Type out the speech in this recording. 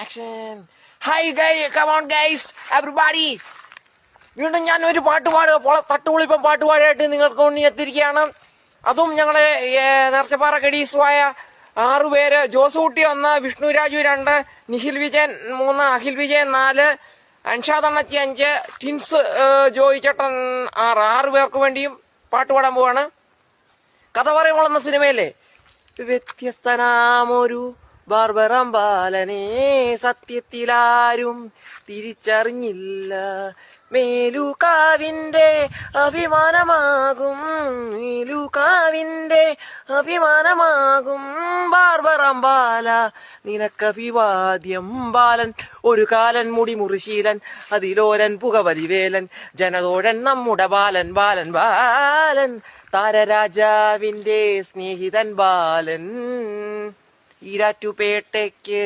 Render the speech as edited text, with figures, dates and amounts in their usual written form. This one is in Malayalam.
Action. Hi come on guys everybody. വീണ്ടും ഞാൻ ഒരു തട്ടുപൊളിപ്പം പാട്ടുപാടായിട്ട് നിങ്ങൾക്ക് മുന്നിൽ എത്തിയിരിക്കുകയാണ്. അതും ഞങ്ങളുടെ നേർച്ചപ്പാറ കെടീസുമായ 6 പേര്. ജോസൂട്ടി 1, വിഷ്ണു രാജു 2, നിഖിൽ വിജയൻ 3, അഖിൽ വിജയൻ 4, അൻഷാദ് അണ്ണച്ചി 5, ടിൻസ് ജോയി ചേട്ടൻ 6 പേർക്ക് വേണ്ടിയും പാട്ടുപാടാൻ പോവാണ്. കഥ പറയുമ്പോൾ എന്ന സിനിമയിലെ വ്യത്യസ്തനാമൊരു ബാർബറം ബാലനെ സത്യത്തിലാരും തിരിച്ചറിഞ്ഞില്ല. മേലുകാവിന്റെ അഭിമാനമാകും ബാർബറം ബാല നിനക്കഭിവാദ്യം ബാലൻ. ഒരു കാലൻ മുടി മുറിശീലൻ, അതിലോലൻ പുകവലിവേലൻ, ജനതോഴൻ നമ്മുടെ ബാലൻ ബാലൻ ബാലൻ, താരരാജാവിന്റെ സ്നേഹിതൻ ബാലൻ. ഈരാറ്റുപേട്ടയ്ക്ക്